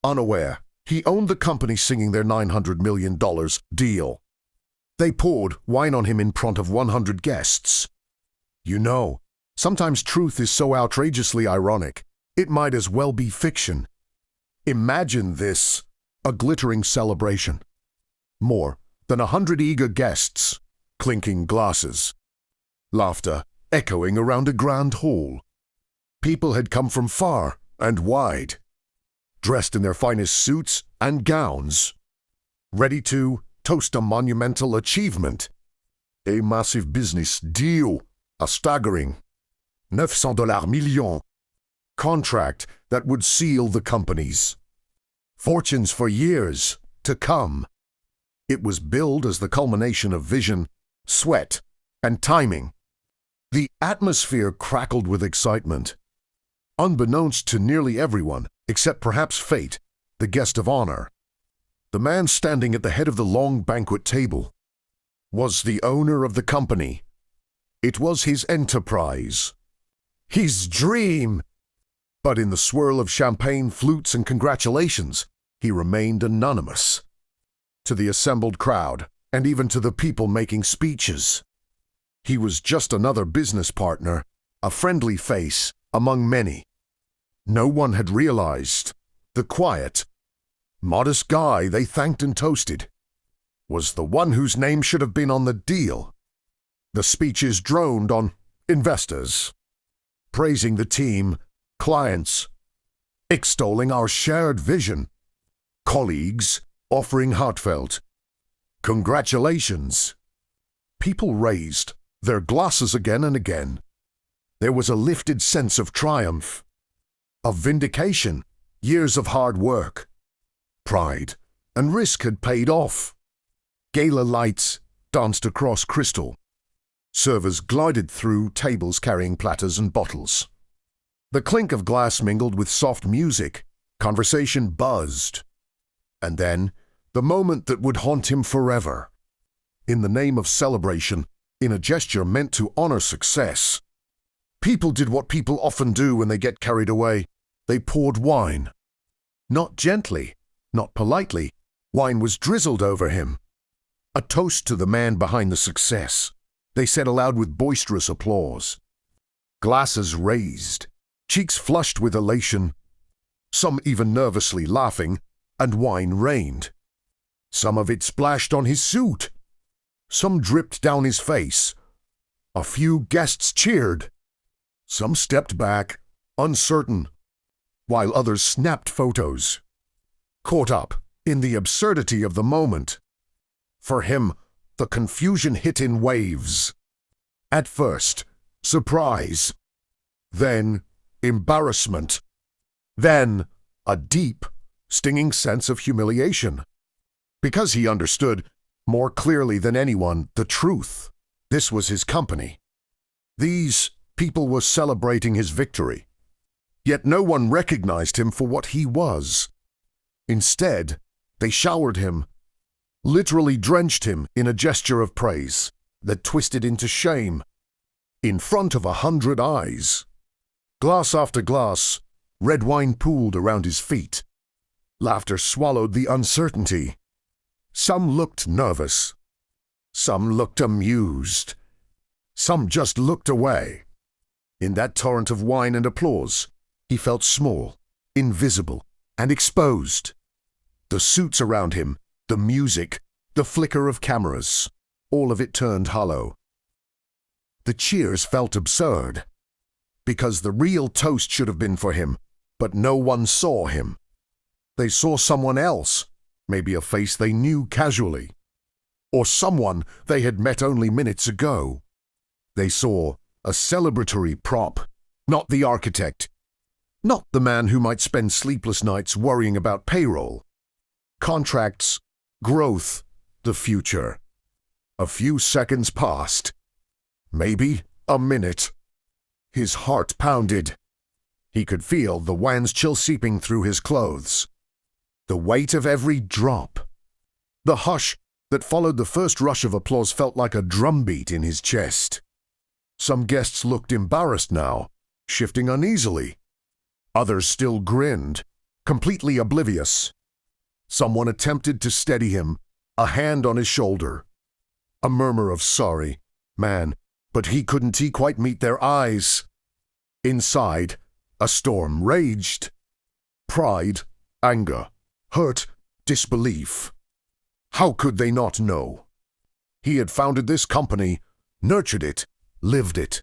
unaware he owned the company singing their $900 million deal. They poured wine on him in front of 100 guests. You know, sometimes truth is so outrageously ironic, it might as well be fiction. Imagine this, a glittering celebration. More than 100 eager guests, clinking glasses. Laughter echoing around a grand hall. People had come from far and wide, dressed in their finest suits and gowns, ready to toast a monumental achievement. A massive business deal, a staggering $900 million contract that would seal the company's fortunes for years to come. It was billed as the culmination of vision, sweat, and timing. The atmosphere crackled with excitement. Unbeknownst to nearly everyone, except perhaps fate, the guest of honor, the man standing at the head of the long banquet table, was the owner of the company. It was his enterprise, his dream. But in the swirl of champagne, flutes, and congratulations, he remained anonymous. To the assembled crowd, and even to the people making speeches, he was just another business partner, a friendly face among many. No one had realized the quiet, modest guy they thanked and toasted was the one whose name should have been on the deal. The speeches droned on investors, praising the team, clients, extolling our shared vision, colleagues offering heartfelt congratulations. People raised their glasses again and again. There was a lifted sense of triumph, of vindication. Years of hard work, pride, and risk had paid off. Gala lights danced across crystal. Servers glided through tables carrying platters and bottles. The clink of glass mingled with soft music. Conversation buzzed. And then, the moment that would haunt him forever. In the name of celebration, in a gesture meant to honor success, people did what people often do when they get carried away. They poured wine. Not gently, not politely. Wine was drizzled over him. A toast to the man behind the success, they said aloud with boisterous applause. Glasses raised, cheeks flushed with elation, some even nervously laughing, and wine rained. Some of it splashed on his suit. Some dripped down his face. A few guests cheered. Some stepped back, uncertain, while others snapped photos, caught up in the absurdity of the moment. For him, the confusion hit in waves. At first, surprise. Then, embarrassment. Then, a deep, stinging sense of humiliation. Because he understood, more clearly than anyone, the truth. This was his company. These people were celebrating his victory. Yet no one recognized him for what he was. Instead, they showered him, literally drenched him in a gesture of praise that twisted into shame. In front of 100 eyes. Glass after glass, red wine pooled around his feet. Laughter swallowed the uncertainty. Some looked nervous. Some looked amused. Some just looked away. In that torrent of wine and applause, he felt small, invisible, and exposed. The suits around him, the music, the flicker of cameras, all of it turned hollow. The cheers felt absurd, because the real toast should have been for him, but no one saw him. They saw someone else, maybe a face they knew casually, or someone they had met only minutes ago. They saw a celebratory prop, not the architect, not the man who might spend sleepless nights worrying about payroll, contracts, growth, the future. A few seconds passed. Maybe a minute. His heart pounded. He could feel the wine's chill seeping through his clothes. The weight of every drop. The hush that followed the first rush of applause felt like a drumbeat in his chest. Some guests looked embarrassed now, shifting uneasily. Others still grinned, completely oblivious. Someone attempted to steady him, a hand on his shoulder. A murmur of sorry, man, but he couldn't quite meet their eyes. Inside, a storm raged. Pride, anger, hurt, disbelief. How could they not know? He had founded this company, nurtured it, lived it.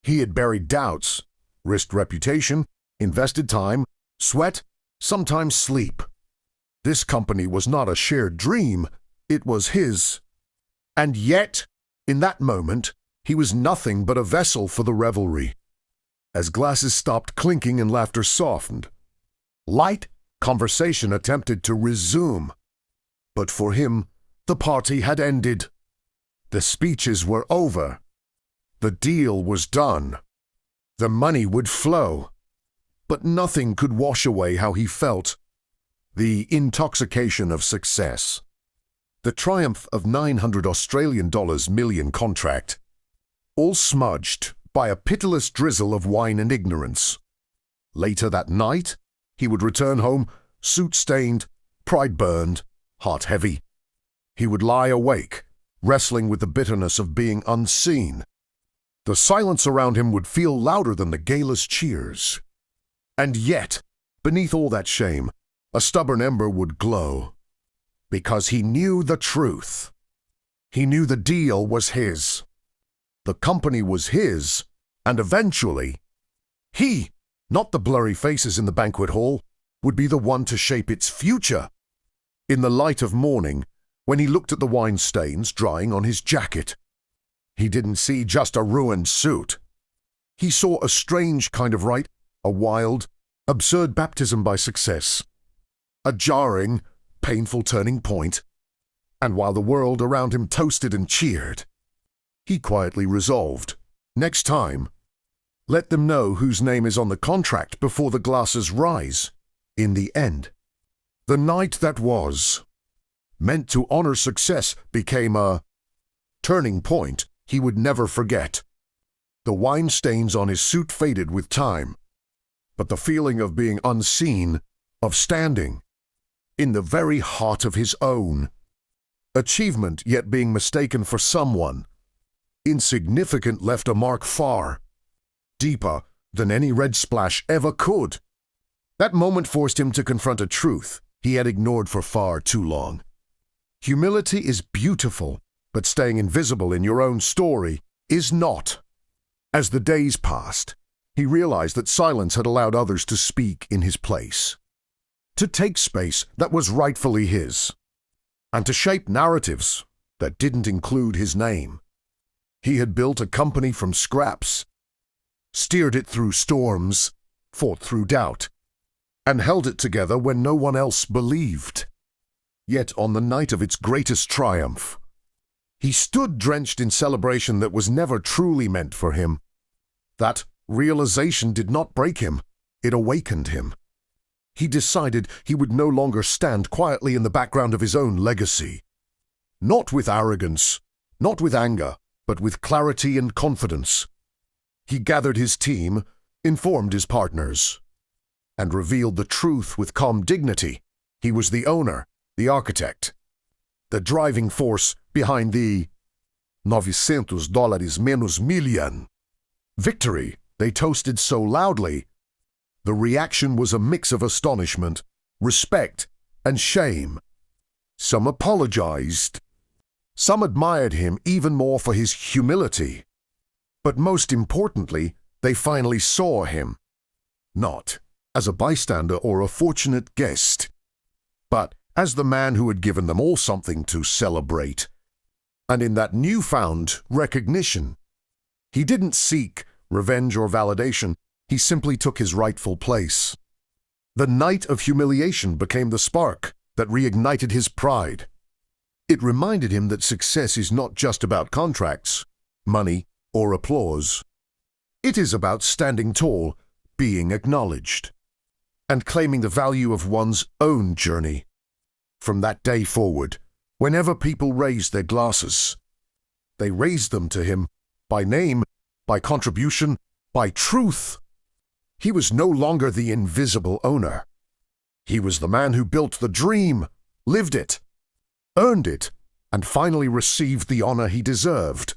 He had buried doubts, risked reputation, invested time, sweat, sometimes sleep. This company was not a shared dream, it was his. And yet, in that moment, he was nothing but a vessel for the revelry. As glasses stopped clinking and laughter softened, light conversation attempted to resume. But for him, the party had ended. The speeches were over. The deal was done. The money would flow. But nothing could wash away how he felt. The intoxication of success. The triumph of $900 million contract. All smudged by a pitiless drizzle of wine and ignorance. Later that night, he would return home, soot-stained, pride-burned, heart-heavy. He would lie awake, wrestling with the bitterness of being unseen. The silence around him would feel louder than the galest cheers. And yet, beneath all that shame, a stubborn ember would glow. Because he knew the truth. He knew the deal was his. The company was his, and eventually, he, not the blurry faces in the banquet hall, would be the one to shape its future. In the light of morning, when he looked at the wine stains drying on his jacket, he didn't see just a ruined suit. He saw a strange kind of rite, a wild, absurd baptism by success, a jarring, painful turning point. And while the world around him toasted and cheered, he quietly resolved, next time, let them know whose name is on the contract before the glasses rise. In the end, the night that was, meant to honor success, became a turning point he would never forget. The wine stains on his suit faded with time, but the feeling of being unseen, of standing in the very heart of his own achievement, yet being mistaken for someone insignificant, left a mark far deeper than any red splash ever could. That moment forced him to confront a truth he had ignored for far too long. Humility is beautiful, but staying invisible in your own story is not. As the days passed, he realized that silence had allowed others to speak in his place, to take space that was rightfully his, and to shape narratives that didn't include his name. He had built a company from scraps, steered it through storms, fought through doubt, and held it together when no one else believed. Yet on the night of its greatest triumph, he stood drenched in celebration that was never truly meant for him. That realization did not break him, it awakened him. He decided he would no longer stand quietly in the background of his own legacy. Not with arrogance, not with anger, but with clarity and confidence. He gathered his team, informed his partners, and revealed the truth with calm dignity. He was the owner, the architect, the driving force behind the $900 menos million. Victory, they toasted so loudly. The reaction was a mix of astonishment, respect, and shame. Some apologized. Some admired him even more for his humility. But most importantly, they finally saw him, not as a bystander or a fortunate guest, but as the man who had given them all something to celebrate. And in that newfound recognition, he didn't seek revenge or validation, he simply took his rightful place. The night of humiliation became the spark that reignited his pride. It reminded him that success is not just about contracts, money, or applause. It is about standing tall, being acknowledged, and claiming the value of one's own journey. From that day forward, whenever people raised their glasses, they raised them to him by name, by contribution, by truth. He was no longer the invisible owner. He was the man who built the dream, lived it, earned it, and finally received the honor he deserved.